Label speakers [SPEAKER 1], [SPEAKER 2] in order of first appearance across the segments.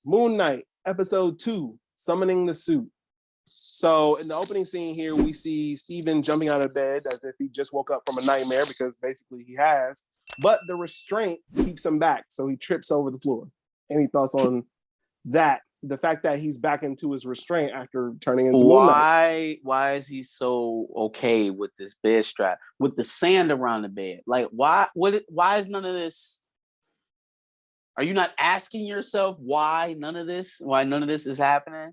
[SPEAKER 1] Moon Knight, episode 2, Summoning the Suit. So in the opening scene here, we see Steven jumping out of bed as if he just woke up from a nightmare, because basically he has, but the restraint keeps him back. So he trips over the floor. Any thoughts on that? The fact that he's back into his restraint after turning into Moon Knight.
[SPEAKER 2] Why is he so okay with this bed strap, with the sand around the bed? Like, why is none of this? Are you not asking yourself why none of this is happening?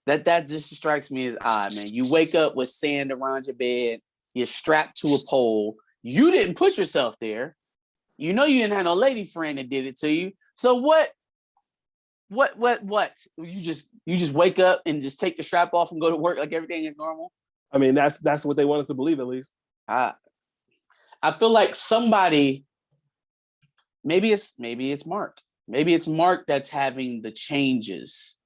[SPEAKER 2] That just strikes me as odd, man. You wake up with sand around your bed, you're strapped to a pole. You didn't put yourself there. You know you didn't have no lady friend that did it to you. So what? You just wake up and just take the strap off and go to work like everything is normal?
[SPEAKER 1] I mean, that's what they want us to believe, at least.
[SPEAKER 2] I feel like somebody, maybe it's Mark. Maybe it's Mark that's having the changes.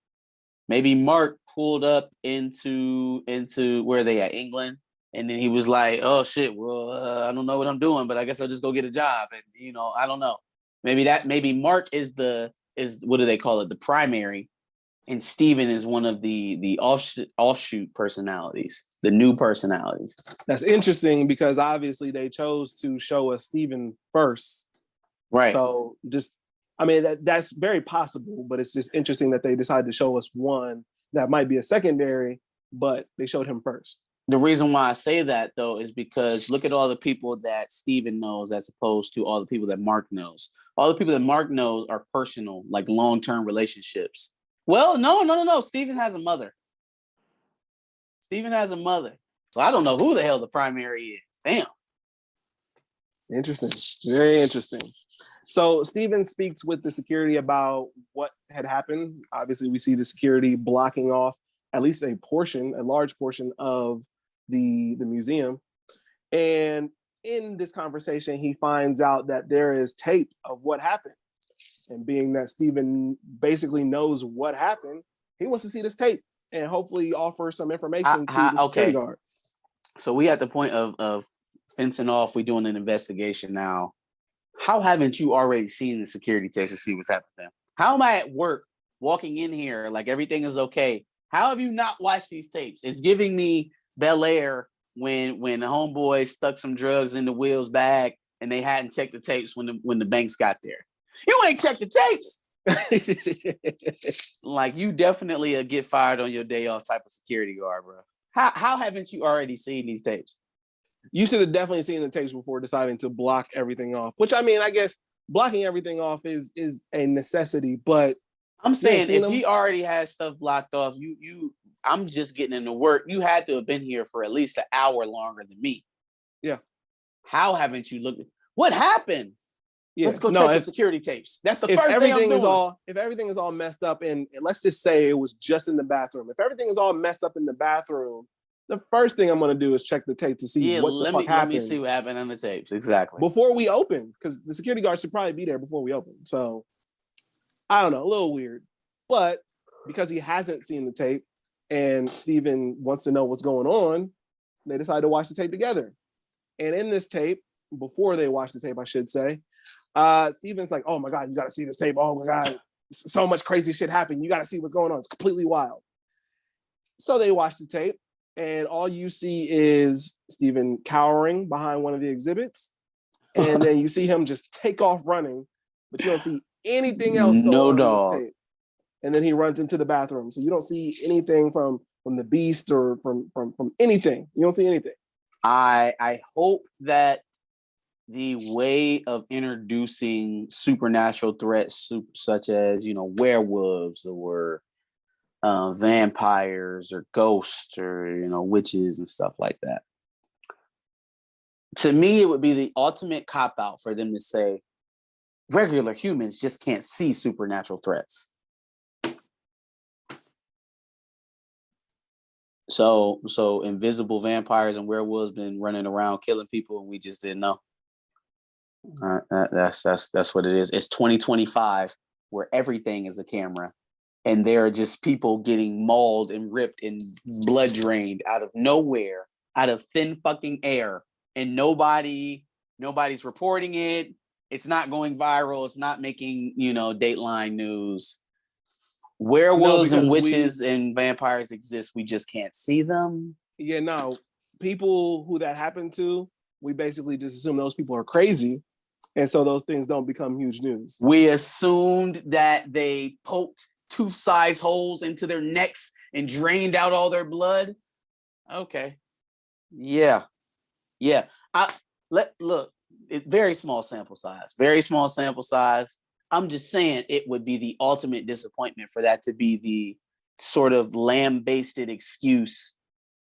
[SPEAKER 2] Maybe Mark pulled up into where are they at, England, and then he was like, "Oh shit, well, I don't know what I'm doing, but I guess I'll just go get a job." And I don't know. Maybe Mark is what do they call it? The primary, and Steven is one of the offshoot personalities, the new personalities.
[SPEAKER 1] That's interesting because obviously they chose to show us Steven first.
[SPEAKER 2] Right.
[SPEAKER 1] So that's very possible, but it's just interesting that they decided to show us one that might be a secondary, but they showed him first.
[SPEAKER 2] The reason why I say that, though, is because look at all the people that Steven knows as opposed to all the people that Mark knows. All the people that Mark knows are personal, like long-term relationships. Well, no. Steven has a mother. So I don't know who the hell the primary is. Damn.
[SPEAKER 1] Interesting. Very interesting. So Steven speaks with the security about what had happened. Obviously, we see the security blocking off at least a large portion of the museum. And in this conversation, he finds out that there is tape of what happened. And being that Steven basically knows what happened, he wants to see this tape and hopefully offer some information to the security guard.
[SPEAKER 2] So we at the point of fencing off, we're doing an investigation now. How haven't you already seen the security tapes to see what's happening? How am I at work walking in here like everything is okay? How have you not watched these tapes? It's giving me Bel Air when the homeboy stuck some drugs in the Will's bag and they hadn't checked the tapes when the banks got there. You ain't checked the tapes. Like, you definitely a get fired on your day off type of security guard, bro. How haven't you already seen these tapes?
[SPEAKER 1] You should have definitely seen the tapes before deciding to block everything off, which, I mean, I guess blocking everything off is a necessity, but
[SPEAKER 2] I'm saying if he already has stuff blocked off, I'm just getting into work. You had to have been here for at least an hour longer than me.
[SPEAKER 1] Yeah.
[SPEAKER 2] How haven't you looked? What happened?
[SPEAKER 1] Yeah.
[SPEAKER 2] Let's go check the security tapes. That's the first thing I'm doing.
[SPEAKER 1] If everything is all messed up, and let's just say it was just in the bathroom. If everything is all messed up in the bathroom, the first thing I'm going to do is check the tape to see what the fuck happened.
[SPEAKER 2] Let me see what happened on the tapes. Exactly.
[SPEAKER 1] Before we open, because the security guard should probably be there before we open. So, I don't know, a little weird. But because he hasn't seen the tape and Steven wants to know what's going on, they decide to watch the tape together. And in this tape, before they watch the tape, I should say, Steven's like, "Oh my God, you got to see this tape. Oh my God, so much crazy shit happened. You got to see what's going on. It's completely wild." So they watch the tape. And all you see is Steven cowering behind one of the exhibits. And then you see him just take off running, but you don't see anything else going on in this tape. And then he runs into the bathroom. So you don't see anything from the beast or from anything. You don't see anything.
[SPEAKER 2] I hope that the way of introducing supernatural threats such as, werewolves or vampires or ghosts or witches and stuff like that. To me, it would be the ultimate cop-out for them to say regular humans just can't see supernatural threats. So invisible vampires and werewolves been running around killing people and we just didn't know. That's what it is. It's 2025 where everything is a camera. And there are just people getting mauled and ripped and blood drained out of nowhere, out of thin fucking air. And nobody's reporting it. It's not going viral. It's not making, Dateline news. Werewolves and
[SPEAKER 1] because
[SPEAKER 2] witches and vampires exist. We just can't see them.
[SPEAKER 1] Yeah, no. People who that happened to, we basically just assume those people are crazy. And so those things don't become huge news.
[SPEAKER 2] We assumed that they poked tooth-sized holes into their necks and drained out all their blood. Okay. Yeah. Very small sample size. Very small sample size. I'm just saying it would be the ultimate disappointment for that to be the sort of lamb-basted excuse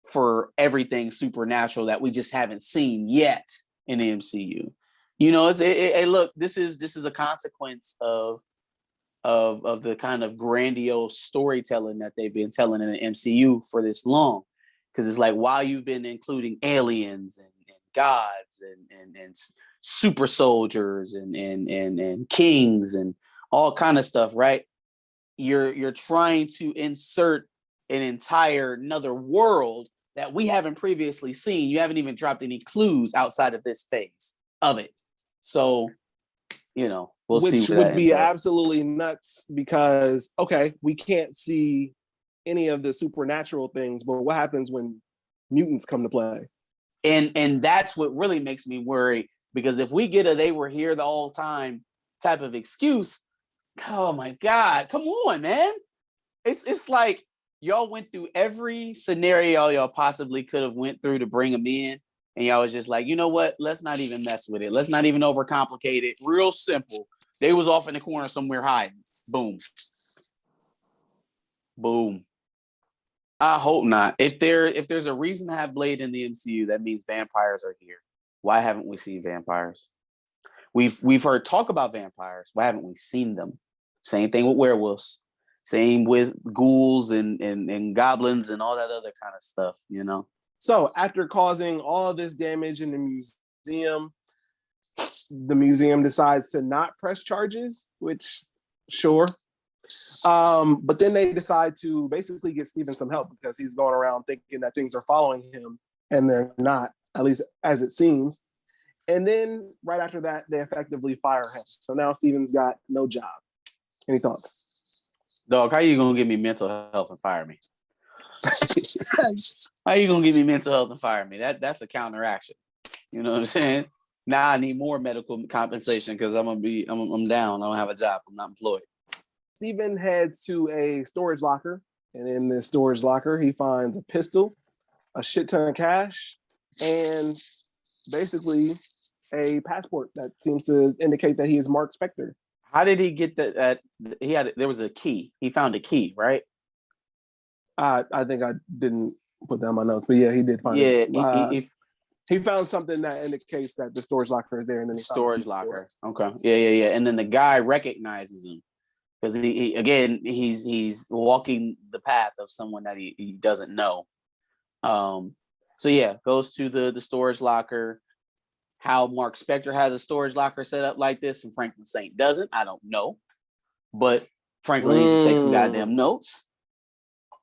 [SPEAKER 2] for everything supernatural that we just haven't seen yet in the MCU. Look, this is a consequence of the kind of grandiose storytelling that they've been telling in the MCU for this long. Because it's like, while you've been including aliens and gods and super soldiers and kings and all kind of stuff, right? You're trying to insert an entire another world that we haven't previously seen. You haven't even dropped any clues outside of this phase of it. So, we'll see.
[SPEAKER 1] Which would be absolutely nuts because, okay, we can't see any of the supernatural things, but what happens when mutants come to play?
[SPEAKER 2] And that's what really makes me worry, because if we get a "they were here the whole time" type of excuse, oh my God, come on, man. It's like y'all went through every scenario y'all possibly could have went through to bring them in, and y'all was just like, you know what? Let's not even mess with it. Let's not even overcomplicate it. Real simple. They was off in the corner somewhere hiding. Boom. Boom. I hope not. If there's a reason to have Blade in the MCU, that means vampires are here. Why haven't we seen vampires? We've heard talk about vampires. Why haven't we seen them? Same thing with werewolves. Same with ghouls and goblins and all that other kind of stuff,
[SPEAKER 1] So after causing all of this damage in the museum, the museum decides to not press charges, which, sure. But then they decide to basically get Steven some help because he's going around thinking that things are following him, and they're not, at least as it seems. And then right after that, they effectively fire him. So now Steven's got no job. Any thoughts?
[SPEAKER 2] Dog, how you gonna give me mental health and fire me? How you gonna give me mental health and fire me? That's a counteraction. You know what I'm saying? Now I need more medical compensation because I'm down. I don't have a job. I'm not employed.
[SPEAKER 1] Steven heads to a storage locker, and in this storage locker, he finds a pistol, a shit ton of cash, and basically a passport that seems to indicate that he is Marc Spector.
[SPEAKER 2] How did he get that? There was a key. He found a key, right?
[SPEAKER 1] I think I didn't put that in my notes, but yeah, he did find it.
[SPEAKER 2] Yeah,
[SPEAKER 1] he found something that indicates that the storage locker is there, and then he
[SPEAKER 2] storage locker. Okay, yeah, and then the guy recognizes him because he's walking the path of someone that he doesn't know. So yeah, goes to the storage locker. How Mark Spector has a storage locker set up like this and Franklin Saint doesn't, I don't know. But Franklin needs to take some goddamn notes.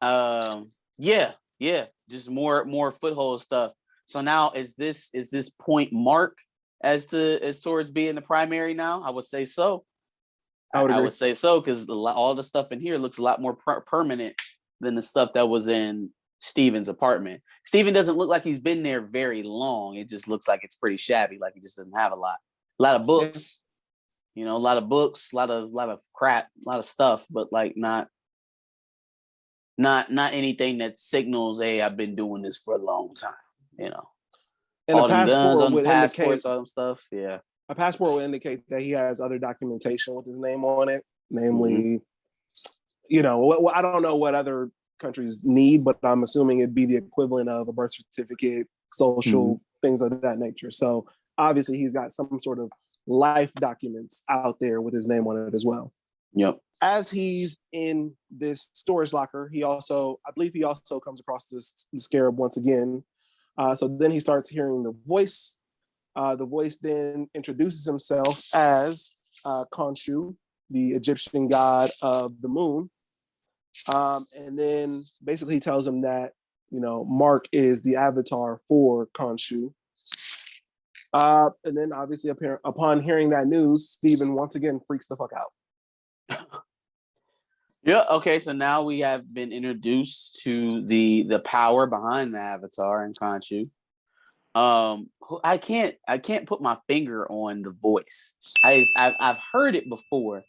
[SPEAKER 2] Yeah, just more foothold stuff. So now is this point Mark as towards being the primary now? I would say so. I would say so because all the stuff in here looks a lot more permanent than the stuff that was in Steven's apartment. Steven doesn't look like he's been there very long. It just looks like it's pretty shabby, like he just doesn't have a lot of books, a lot of books, a lot of crap, a lot of stuff, but like not anything that signals, hey, I've been doing this for a long time, And
[SPEAKER 1] all them guns on the
[SPEAKER 2] passports, all them stuff. Yeah.
[SPEAKER 1] A passport would indicate that he has other documentation with his name on it, namely, I don't know what other countries need, but I'm assuming it'd be the equivalent of a birth certificate, social things of that nature. So obviously he's got some sort of life documents out there with his name on it as well.
[SPEAKER 2] Yep.
[SPEAKER 1] As he's in this storage locker, I believe he also comes across the scarab once again. So then he starts hearing the voice. The voice then introduces himself as Khonshu, the Egyptian god of the moon. And then basically he tells him that, Mark is the avatar for Khonshu. And then obviously upon hearing that news, Steven once again freaks the fuck out.
[SPEAKER 2] Yeah. Okay. So now we have been introduced to the power behind the Avatar and Khonshu. I can't put my finger on the voice. I've heard it before,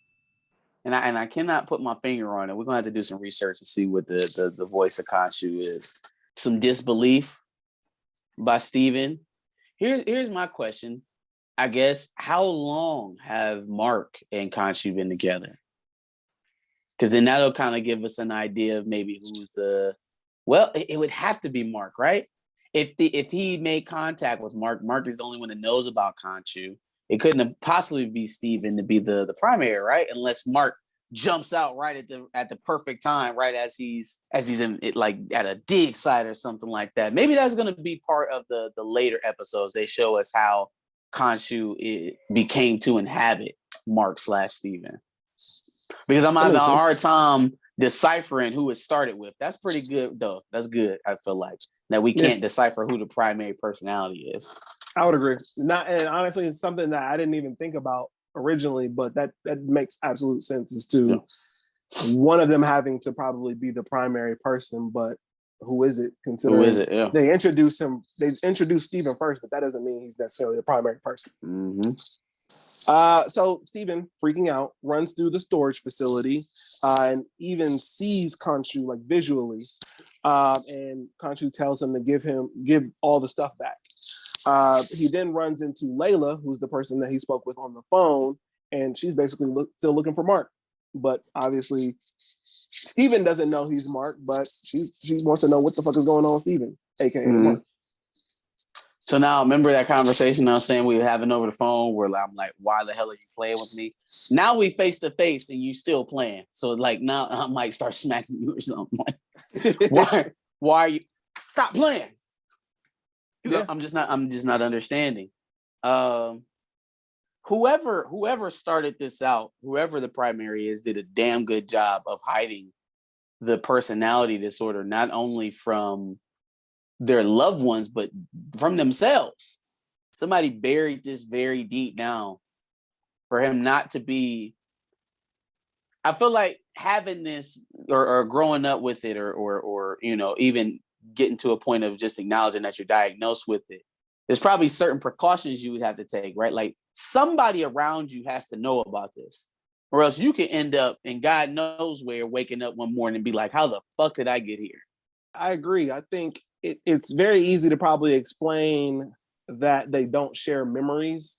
[SPEAKER 2] and I cannot put my finger on it. We're gonna have to do some research to see what the voice of Khonshu is. Some disbelief by Steven. Here's my question. I guess, how long have Mark and Khonshu been together? Because then that'll kind of give us an idea of maybe who's the. Well, it would have to be Mark, right? If he made contact with Mark, Mark is the only one that knows about Khonshu. It couldn't have possibly be Steven to be the primary, right? Unless Mark jumps out right at the perfect time, right as he's in it, like at a dig site or something like that. Maybe that's going to be part of the later episodes. They show us how Khonshu became to inhabit Mark/Steven. Because I'm having a hard time deciphering who it started with. That's pretty good, though. That's good. I feel like that we can't decipher who the primary personality is.
[SPEAKER 1] I would agree. And honestly, it's something that I didn't even think about originally, but that makes absolute sense as to one of them having to probably be the primary person. But who is it? Considering
[SPEAKER 2] who is it? Yeah.
[SPEAKER 1] They introduced Steven first, but that doesn't mean he's necessarily the primary person.
[SPEAKER 2] Mm-hmm.
[SPEAKER 1] So Steven, freaking out, runs through the storage facility and even sees Khonshu like visually. And Khonshu tells him to give all the stuff back. He then runs into Layla, who's the person that he spoke with on the phone, and she's basically still looking for Mark. But obviously, Steven doesn't know he's Mark, but she wants to know what the fuck is going on with Steven, aka Mark.
[SPEAKER 2] So now, remember that conversation I was saying we were having over the phone where I'm like, why the hell are you playing with me? Now we face to face and you still playing. So like now I might start smacking you or something. Like, why are you stop playing? Yeah. I'm just not understanding. Whoever started this out, whoever the primary is, did a damn good job of hiding the personality disorder, not only from their loved ones, but from themselves. Somebody buried this very deep down for him not to be. I feel like having this or growing up with it or even getting to a point of just acknowledging that you're diagnosed with it. There's probably certain precautions you would have to take, right? Like somebody around you has to know about this, or else you can end up, and God knows where, waking up one morning and be like, how the fuck did I get here?
[SPEAKER 1] I agree. I think it's very easy to probably explain that they don't share memories,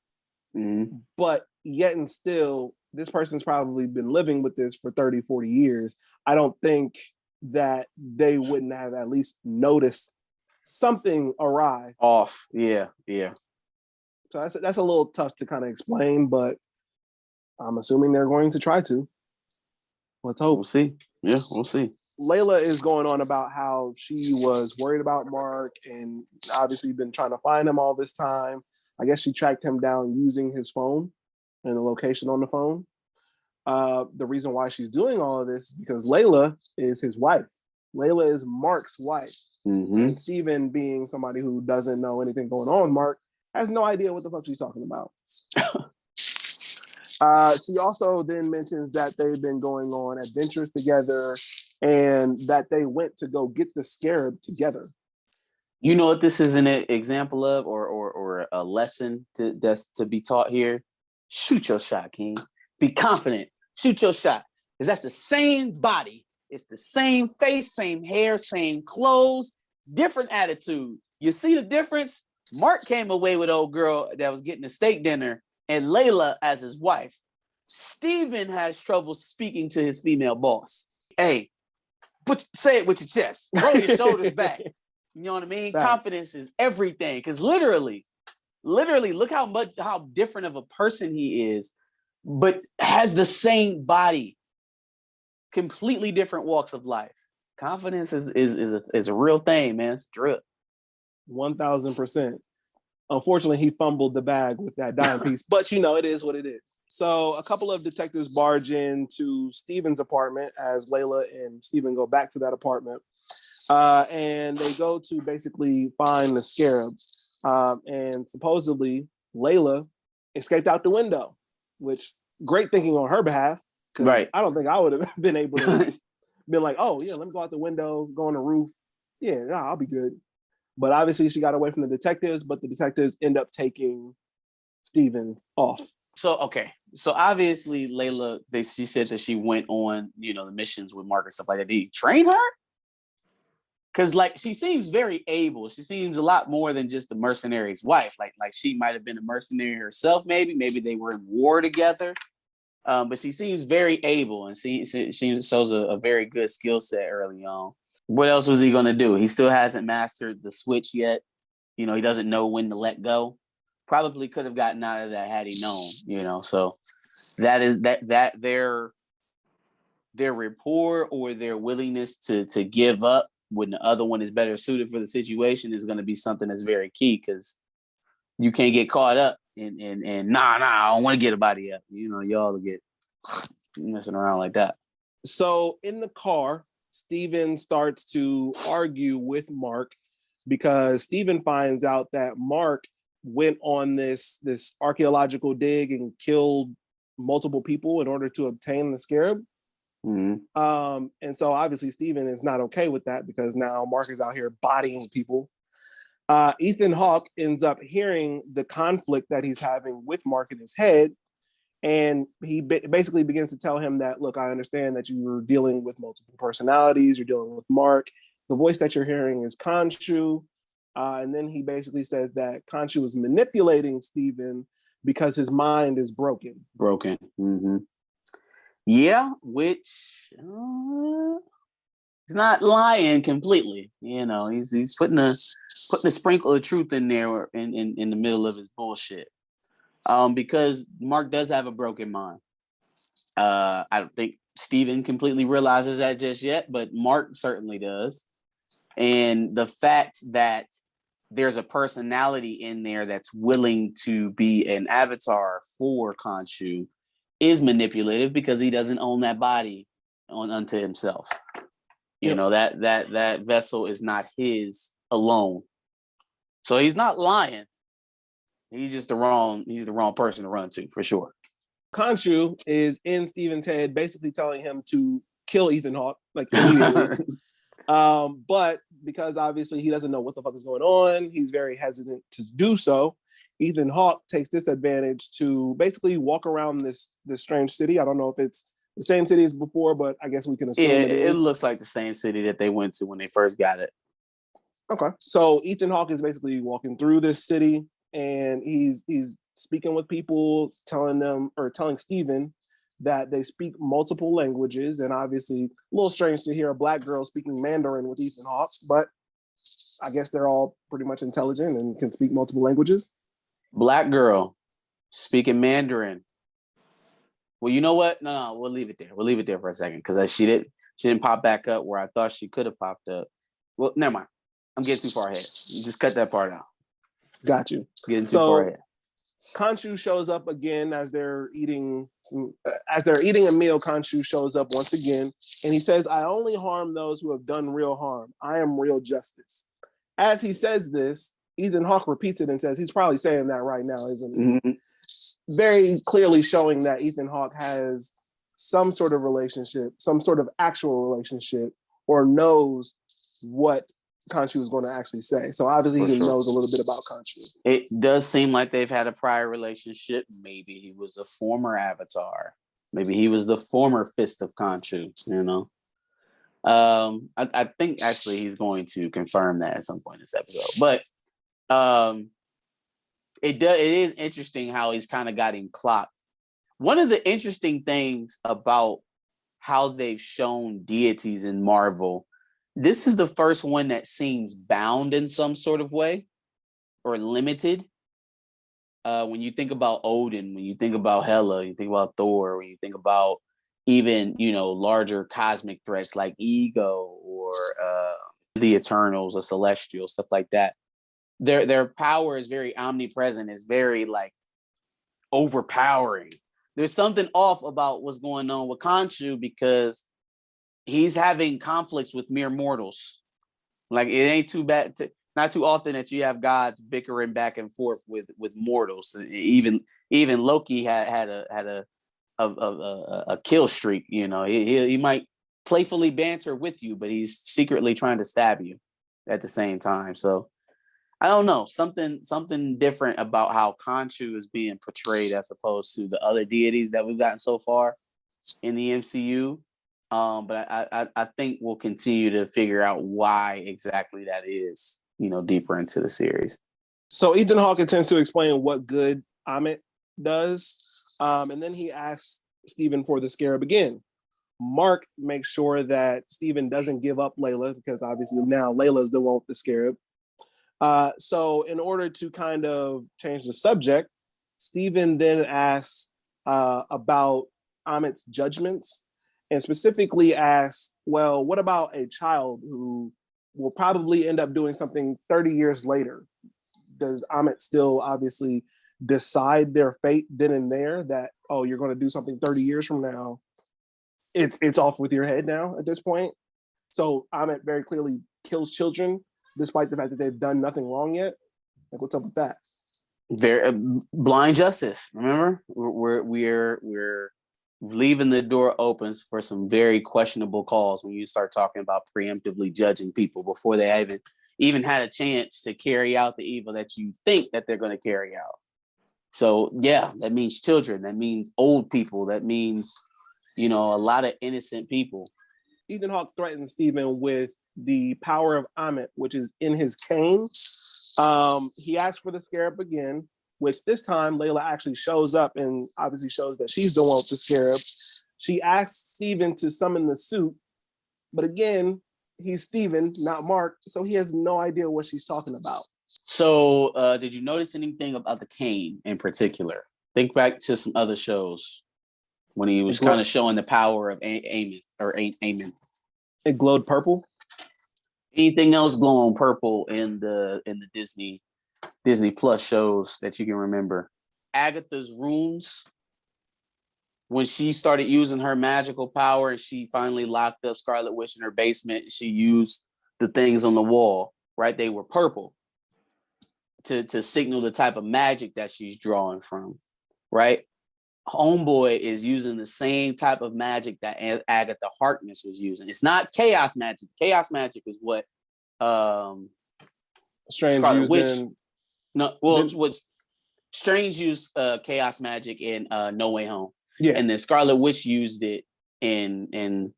[SPEAKER 1] but yet and still, this person's probably been living with this for 30, 40 years. I don't think that they wouldn't have at least noticed something awry.
[SPEAKER 2] Off. Yeah.
[SPEAKER 1] So that's a little tough to kind of explain, but I'm assuming they're going to try to. Let's hope.
[SPEAKER 2] We'll see. Yeah, we'll see.
[SPEAKER 1] Layla is going on about how she was worried about Mark and obviously been trying to find him all this time. I guess she tracked him down using his phone and the location on the phone. The reason why she's doing all of this is because Layla is his wife. Layla is Mark's wife. And Steven, being somebody who doesn't know anything going on, Mark has no idea what the fuck she's talking about. She also then mentions that they've been going on adventures together and that they went to go get the scarab together.
[SPEAKER 2] You know what this is an example of, or a lesson that's to be taught here? Shoot your shot, King. Be confident. Shoot your shot. Because that's the same body. It's the same face, same hair, same clothes, different attitude. You see the difference? Mark came away with old girl that was getting a steak dinner and Layla as his wife. Steven has trouble speaking to his female boss. Hey, say it with your chest. Roll your shoulders back. You know what I mean? Facts. Confidence is everything. Because literally, look how different of a person he is, but has the same body. Completely different walks of life. Confidence is a real thing, man. It's drip.
[SPEAKER 1] 1000%. Unfortunately, he fumbled the bag with that dime piece, but it is what it is. So a couple of detectives barge into Steven's apartment as Layla and Steven go back to that apartment. And they go to basically find the scarab. And supposedly Layla escaped out the window, which great thinking on her behalf. Because I don't think I would have been able to been like, oh yeah, let me go out the window, go on the roof. Yeah, nah, I'll be good. But obviously she got away from the detectives, but the detectives end up taking Steven off.
[SPEAKER 2] So obviously Layla, she said that she went on, the missions with Mark and stuff like that. Did he train her? Because like she seems very able. She seems a lot more than just a mercenary's wife. Like she might have been a mercenary herself. Maybe they were in war together. But she seems very able, and she shows a very good skill set early on. What else was he gonna do? He still hasn't mastered the switch yet. He doesn't know when to let go. Probably could have gotten out of that had he known. So that is that their rapport or their willingness to give up when the other one is better suited for the situation is going to be something that's very key, because you can't get caught up and nah, I don't want to get a body up. Y'all get messing around like that.
[SPEAKER 1] So in the car, Steven starts to argue with Mark because Steven finds out that Mark went on this archaeological dig and killed multiple people in order to obtain the scarab.
[SPEAKER 2] Mm-hmm.
[SPEAKER 1] And so obviously Steven is not okay with that because now Mark is out here bodying people. Ethan Hawke ends up hearing the conflict that he's having with Mark in his head, and he basically begins to tell him that, look, I understand that you were dealing with multiple personalities, you're dealing with Mark. The voice that you're hearing is Khonshu. And then he basically says that Khonshu is manipulating Steven because his mind is broken.
[SPEAKER 2] Mm-hmm. Yeah, which he's not lying completely. He's putting a sprinkle of truth in there in the middle of his bullshit. Because Mark does have a broken mind. I don't think Steven completely realizes that just yet, but Mark certainly does. And the fact that there's a personality in there that's willing to be an avatar for Khonshu is manipulative because he doesn't own that body unto himself. That vessel is not his alone. So he's not lying. He's just the wrong person to run to, for sure.
[SPEAKER 1] Khonshu is in Steven's head, basically telling him to kill Ethan Hawke, like immediately. But because obviously he doesn't know what the fuck is going on, he's very hesitant to do so. Ethan Hawke takes this advantage to basically walk around this strange city. I don't know if it's the same city as before, but I guess we can assume it is.
[SPEAKER 2] It looks like the same city that they went to when they first got it.
[SPEAKER 1] Okay. So Ethan Hawke is basically walking through this city, and he's speaking with people, telling Steven that they speak multiple languages, and obviously a little strange to hear a black girl speaking Mandarin with Ethan Hawke, but I guess they're all pretty much intelligent and can speak multiple languages.
[SPEAKER 2] Black girl speaking Mandarin. Well, you know what? No, we'll leave it there. We'll leave it there for a second because she didn't pop back up where I thought she could have popped up. Well, never mind. I'm getting too far ahead. You just cut that part out.
[SPEAKER 1] Got you.
[SPEAKER 2] Getting too far ahead.
[SPEAKER 1] Khonshu shows up again as they're eating a meal. Khonshu shows up once again, and he says, "I only harm those who have done real harm. I am real justice." As he says this, Ethan Hawke repeats it and says, he's probably saying that right now, isn't he?
[SPEAKER 2] Mm-hmm.
[SPEAKER 1] Very clearly showing that Ethan Hawke has some sort of relationship, some sort of actual relationship, or knows what Khonshu is going to actually say. So obviously he knows a little bit about Khonshu.
[SPEAKER 2] It does seem like they've had a prior relationship. Maybe he was a former avatar. Maybe he was the former fist of Khonshu, I think actually he's going to confirm that at some point in this episode. But it is interesting how he's kind of got him clocked. One of the interesting things about how they've shown deities in Marvel, this is the first one that seems bound in some sort of way or limited. When you think about Odin, when you think about Hela, you think about Thor, when you think about even, larger cosmic threats like Ego or the Eternals or Celestial, stuff like that. Their power is very omnipresent, is very like overpowering. There's something off about what's going on with Khonshu because he's having conflicts with mere mortals. Like it ain't too bad, not too often that you have gods bickering back and forth with mortals. Even Loki had a a kill streak. You know, he might playfully banter with you, but he's secretly trying to stab you at the same time. So I don't know, something different about how Khonshu is being portrayed as opposed to the other deities that we've gotten so far in the MCU. But I think we'll continue to figure out why exactly that is, you know, deeper into the series.
[SPEAKER 1] So Ethan Hawke attempts to explain what good Ammit does. And then he asks Stephen for the scarab again. Mark makes sure that Stephen doesn't give up Layla, because obviously now Layla is the one with the scarab. So in order to kind of change the subject, Stephen then asks about Ammit's judgments, and specifically asks, well, what about a child who will probably end up doing something 30 years later? Does Ammit still obviously decide their fate then and there, that, oh, you're going to do something 30 years from now? It's off with your head now at this point. So Ammit very clearly kills children, despite the fact that they've done nothing wrong yet. Like, what's up with that?
[SPEAKER 2] Very blind justice. Remember, we're leaving the door open for some very questionable calls when you start talking about preemptively judging people before they haven't even had a chance to carry out the evil that you think that they're going to carry out. So yeah, that means children. That means old people. That means, you know, a lot of innocent people.
[SPEAKER 1] Ethan Hawke threatens Stephen with the power of Ammit, which is in his cane. He asks for the scarab again, which this time Layla actually shows up and obviously shows that she's the one with the scarab. She asks Stephen to summon the suit, but again, he's Stephen, not Mark, so he has no idea what she's talking about.
[SPEAKER 2] So did you notice anything about the cane in particular? Think back to some other shows when he was kind of showing the power of Ammit.
[SPEAKER 1] It glowed purple.
[SPEAKER 2] Anything else glowing purple in the Disney Plus shows that you can remember? Agatha's runes, when she started using her magical power and she finally locked up Scarlet Witch in her basement, she used the things on the wall, right? They were purple to signal the type of magic that she's drawing from, right? Homeboy is using the same type of magic that Agatha Harkness was using. It's not chaos magic. Chaos magic is what
[SPEAKER 1] Strange
[SPEAKER 2] Scarlet
[SPEAKER 1] used
[SPEAKER 2] Witch. What Strange used chaos magic in No Way Home.
[SPEAKER 1] Yeah.
[SPEAKER 2] And then Scarlet Witch used it in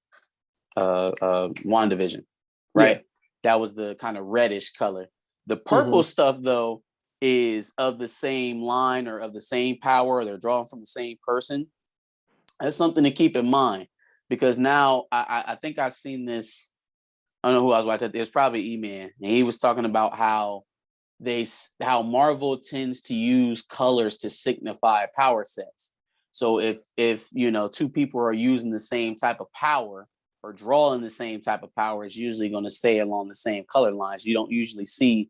[SPEAKER 2] WandaVision, right? Yeah. That was the kind of reddish color. The purple stuff, though, is of the same line or of the same power. They're drawn from the same person. That's something to keep in mind, because now I think I've seen this. I don't know who I was watching. It was probably E-Man, and he was talking about how Marvel tends to use colors to signify power sets. So if you know, two people are using the same type of power or drawing the same type of power, it's usually going to stay along the same color lines. You don't usually see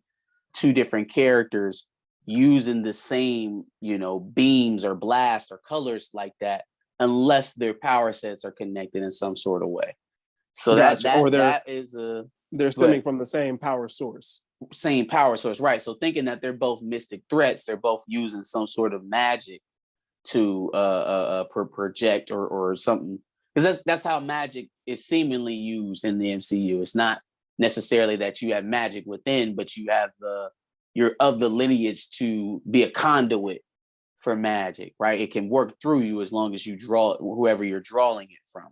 [SPEAKER 2] two different characters using the same, you know, beams or blasts or colors like that, unless their power sets are connected in some sort of way. So
[SPEAKER 1] gotcha.
[SPEAKER 2] They're
[SPEAKER 1] stemming from the same power source.
[SPEAKER 2] Same power source, right? So thinking that they're both mystic threats, they're both using some sort of magic to project or something, because that's how magic is seemingly used in the MCU. It's not necessarily that you have magic within, but you have you're of the lineage to be a conduit for magic, right? It can work through you as long as you draw whoever you're drawing it from.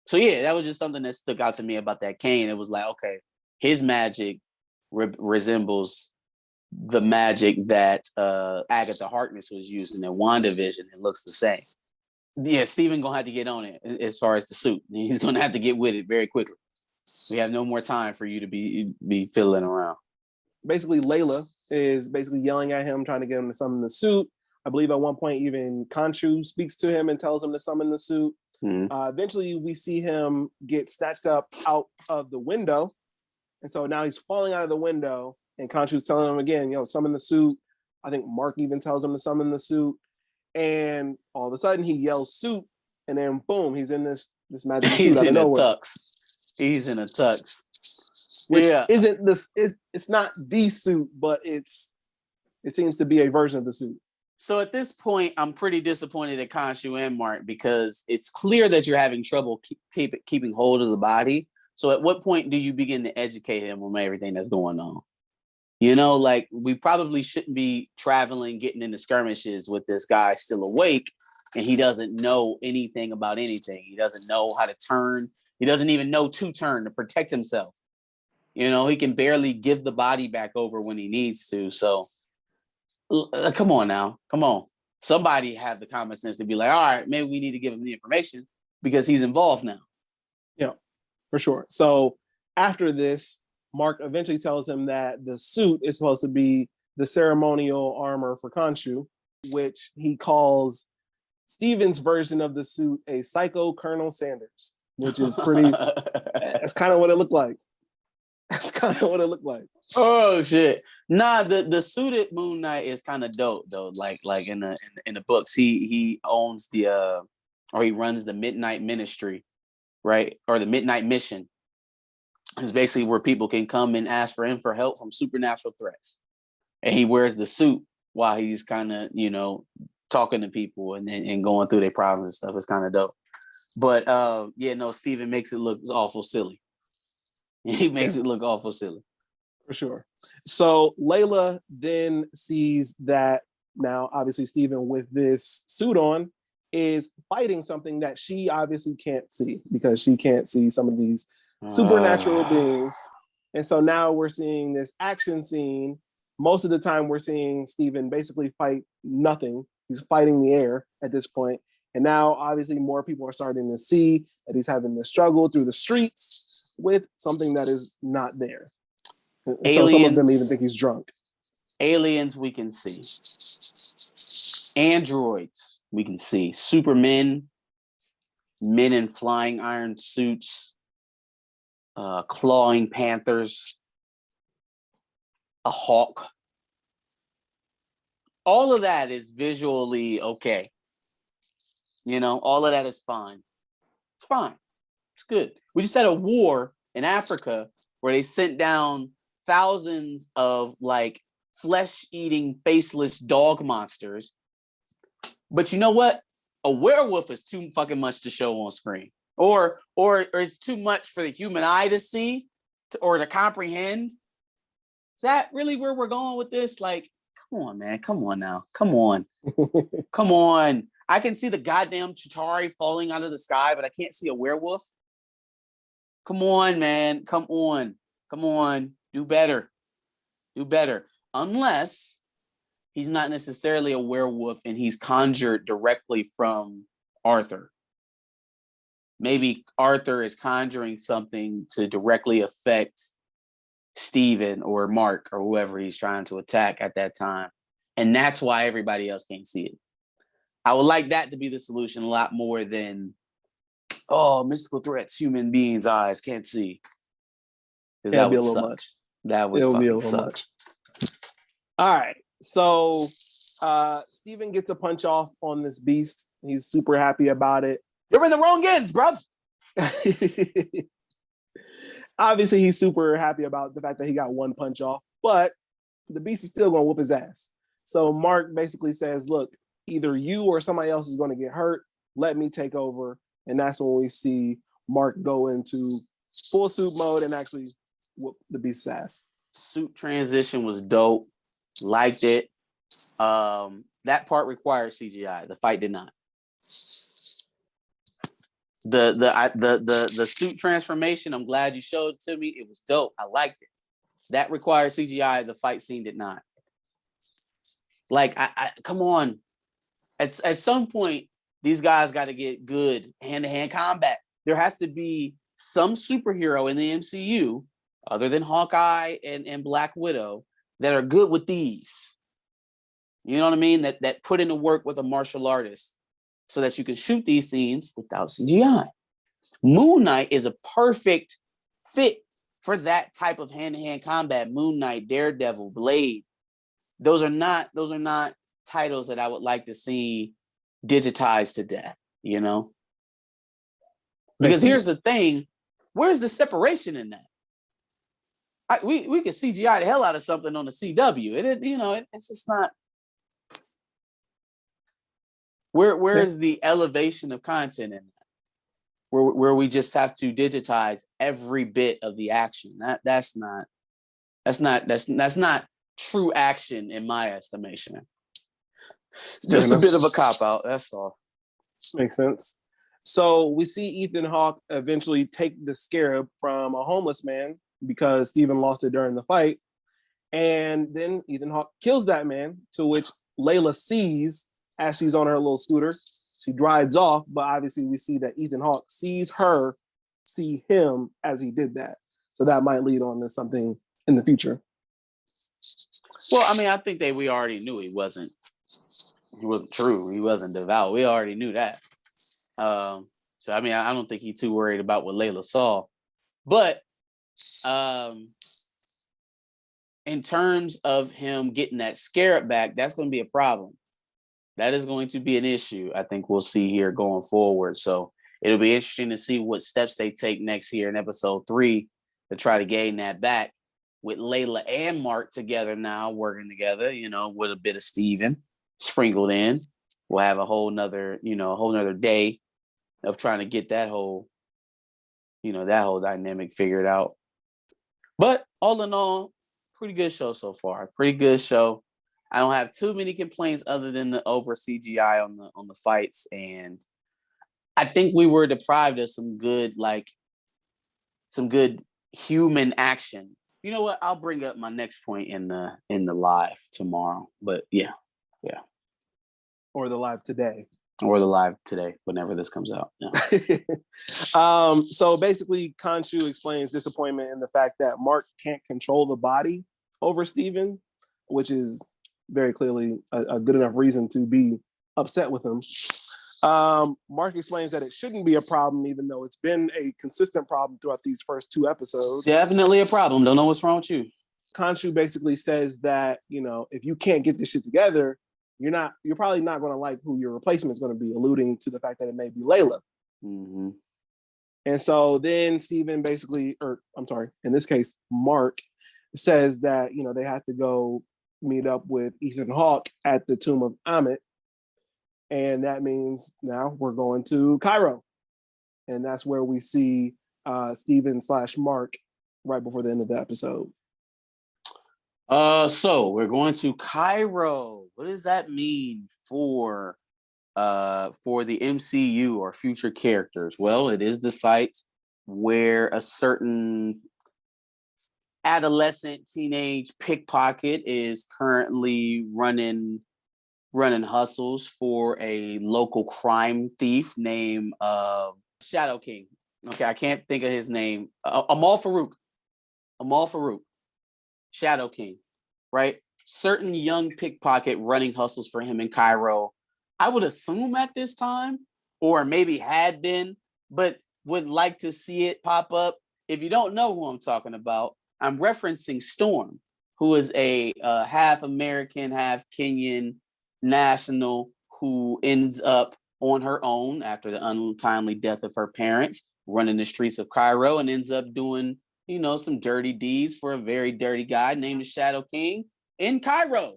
[SPEAKER 2] So yeah, that was just something that stuck out to me about that cane. It was like, okay, his magic resembles the magic that Agatha Harkness was using in WandaVision. It looks the same. Yeah, Stephen gonna have to get on it as far as the suit. He's gonna have to get with it very quickly. We have no more time for you to be fiddling around.
[SPEAKER 1] Basically, Layla is basically yelling at him, trying to get him to summon the suit. I believe at one point even Khonshu speaks to him and tells him to summon the suit. Eventually, we see him get snatched up out of the window. And so now he's falling out of the window, and Khonshu's telling him again, summon the suit. I think Mark even tells him to summon the suit. And all of a sudden he yells suit, and then boom, he's in this magic suit out of nowhere.
[SPEAKER 2] Tux. He's in a tux.
[SPEAKER 1] Which isn't this, it's not the suit, but it seems to be a version of the suit.
[SPEAKER 2] So at this point, I'm pretty disappointed at Khonshu and Mark because it's clear that you're having trouble keeping hold of the body. So at what point do you begin to educate him on everything that's going on? You know, like we probably shouldn't be traveling, getting into skirmishes with this guy still awake, and he doesn't know anything about anything. He doesn't know how to turn. He doesn't even know to turn to protect himself. You know, he can barely give the body back over when he needs to. So come on now. Come on. Somebody have the common sense to be like, all right, maybe we need to give him the information because he's involved now.
[SPEAKER 1] Yeah, for sure. So after this, Mark eventually tells him that the suit is supposed to be the ceremonial armor for Khonshu, which he calls Steven's version of the suit a Psycho Colonel Sanders, which is pretty, that's kind of what it looked like. That's kind of what it looked like.
[SPEAKER 2] Oh shit! Nah, the suited Moon Knight is kind of dope though. Like in the books, he owns the or he runs the Midnight Ministry, right? Or the Midnight Mission. It's basically where people can come and ask for help from supernatural threats, and he wears the suit while he's kind of talking to people and going through their problems and stuff. It's kind of dope. But yeah, no, Steven makes it look awful silly. He makes it look awful silly.
[SPEAKER 1] For sure. So Layla then sees that now, obviously, Steven with this suit on is fighting something that she obviously can't see because she can't see some of these supernatural beings. And so now we're seeing this action scene. Most of the time we're seeing Steven basically fight nothing. He's fighting the air at this point. And now obviously more people are starting to see that he's having to struggle through the streets with something that is not there. Aliens, so some of them even think he's drunk.
[SPEAKER 2] Aliens we can see. Androids we can see. Supermen, men in flying iron suits, clawing panthers, a hawk. All of that is visually okay. All of that is fine. It's fine. It's good. We just had a war in Africa where they sent down thousands of like flesh-eating, faceless dog monsters. But you know what? A werewolf is too fucking much to show on screen. Or it's too much for the human eye to see or to comprehend. Is that really where we're going with this? Like, come on, man. Come on now. Come on. Come on. I can see the goddamn Chitauri falling out of the sky, but I can't see a werewolf. Come on, man. Come on. Come on. Do better. Do better. Unless he's not necessarily a werewolf and he's conjured directly from Arthur. Maybe Arthur is conjuring something to directly affect Steven or Mark or whoever he's trying to attack at that time. And that's why everybody else can't see it. I would like that to be the solution a lot more than, oh, mystical threats, human beings' eyes can't see. Because that would suck. Much. That would fucking suck. Much.
[SPEAKER 1] All right. So Steven gets a punch off on this beast. He's super happy about it.
[SPEAKER 2] You're in the wrong ends, bruv.
[SPEAKER 1] Obviously, he's super happy about the fact that he got one punch off, but the beast is still going to whoop his ass. So Mark basically says, look, either you or somebody else is going to get hurt. Let me take over. And that's when we see Mark go into full suit mode and actually whoop the beast's ass.
[SPEAKER 2] Suit transition was dope. Liked it. That part required CGI. The fight did not. The suit transformation, I'm glad you showed it to me. It was dope. I liked it. That required CGI. The fight scene did not. Like, I come on. At some point, these guys got to get good hand-to-hand combat. There has to be some superhero in the MCU, other than Hawkeye and Black Widow, that are good with these. You know what I mean? That put into work with a martial artist so that you can shoot these scenes without CGI. Moon Knight is a perfect fit for that type of hand-to-hand combat. Moon Knight, Daredevil, Blade. Those are not titles that I would like to see digitized to death, Because here's the thing, where's the separation in that? We could CGI the hell out of something on the CW. It's just not. Where's the elevation of content in that? Where we just have to digitize every bit of the action. That's not true action in my estimation. Just a bit of a cop out. That's all.
[SPEAKER 1] Makes sense. So we see Ethan Hawke eventually take the scarab from a homeless man because Stephen lost it during the fight. And then Ethan Hawke kills that man, to which Layla sees as she's on her little scooter. She drives off, but obviously we see that Ethan Hawke sees her see him as he did that. So that might lead on to something in the future.
[SPEAKER 2] Well, I mean, I think that we already knew he wasn't true. He wasn't devout. We already knew that. So I mean, I don't think he's too worried about what Layla saw. But in terms of him getting that scarab back, that's going to be a problem. That is going to be an issue. I think we'll see here going forward. So it'll be interesting to see what steps they take next year in episode 3 to try to gain that back, with Layla and Mark together now, working together, with a bit of Steven sprinkled in. We'll have a whole nother day of trying to get that whole dynamic figured out. But all in all, pretty good show so far. Pretty good show. I don't have too many complaints other than the over CGI on the fights, and I think we were deprived of some good human action. You know what? I'll bring up my next point in the live tomorrow. But yeah.
[SPEAKER 1] Or the live today.
[SPEAKER 2] Whenever this comes out. Yeah.
[SPEAKER 1] So basically, Khonshu explains disappointment in the fact that Mark can't control the body over Steven, which is very clearly a good enough reason to be upset with him. Mark explains that it shouldn't be a problem, even though it's been a consistent problem throughout these first 2 episodes.
[SPEAKER 2] Definitely a problem. Don't know what's wrong with you.
[SPEAKER 1] Khonshu basically says that, if you can't get this shit together, you're probably not going to like who your replacement is going to be, alluding to the fact that it may be Layla.
[SPEAKER 2] Mm-hmm.
[SPEAKER 1] And so then Steven in this case, Mark says that, they have to go meet up with Ethan Hawke at the tomb of Ammit. And that means now we're going to Cairo. And that's where we see Steven / Mark right before the end of the episode.
[SPEAKER 2] So we're going to Cairo. What does that mean for the MCU or future characters? Well, it is the site where a certain adolescent teenage pickpocket is currently running hustles for a local crime thief named Shadow King. Okay, I can't think of his name. Amal Farouk. Shadow King, right? Certain young pickpocket running hustles for him in Cairo. I would assume at this time, or maybe had been, but would like to see it pop up. If you don't know who I'm talking about, I'm referencing Storm, who is a half American, half Kenyan national who ends up on her own after the untimely death of her parents, running the streets of Cairo, and ends up doing some dirty deeds for a very dirty guy named the Shadow King in Cairo.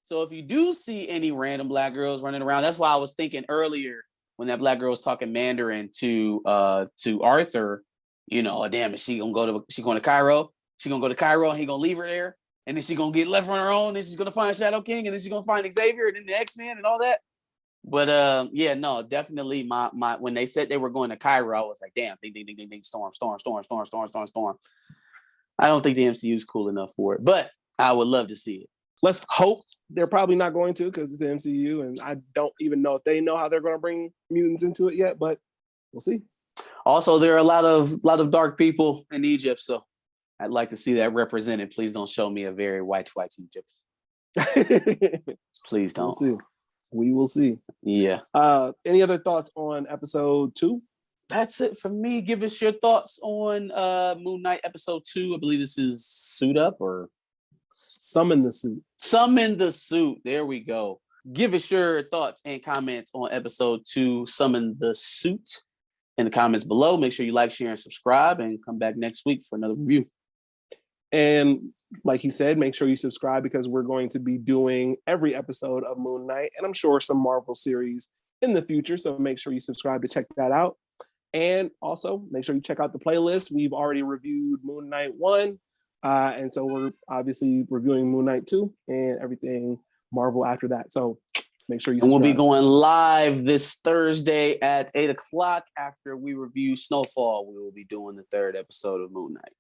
[SPEAKER 2] So if you do see any random black girls running around, that's why I was thinking earlier when that black girl was talking Mandarin to Arthur, damn, is she going to Cairo? She going to go to Cairo and he going to leave her there? And then she going to get left on her own. Then she's going to find Shadow King, and then she's going to find Xavier and then the X-Men and all that. But definitely my when they said they were going to Cairo, I was like, damn, ding, ding, ding, ding, ding, storm. I don't think the MCU is cool enough for it, but I would love to see it.
[SPEAKER 1] Let's hope they're probably not going to, because it's the MCU, and I don't even know if they know how they're going to bring mutants into it yet, but we'll see. Also, there are a lot of dark people in Egypt, so I'd like to see that represented. Please don't show me a very white Egypt. Please don't. We'll see. We will see. Yeah. Any other thoughts on episode 2? That's it for me. Give us your thoughts on Moon Knight episode 2. I believe this is Suit Up or Summon the Suit. Summon the Suit. There we go. Give us your thoughts and comments on episode 2, Summon the Suit, in the comments below. Make sure you like, share, and subscribe, and come back next week for another review. And like he said, make sure you subscribe because we're going to be doing every episode of Moon Knight, and I'm sure some Marvel series in the future. So make sure you subscribe to check that out. And also make sure you check out the playlist. We've already reviewed Moon Knight 1. And so we're obviously reviewing Moon Knight 2 and everything Marvel after that. So make sure you subscribe.
[SPEAKER 2] And we'll be going live this Thursday at 8 o'clock after we review Snowfall. We will be doing the third episode of Moon Knight.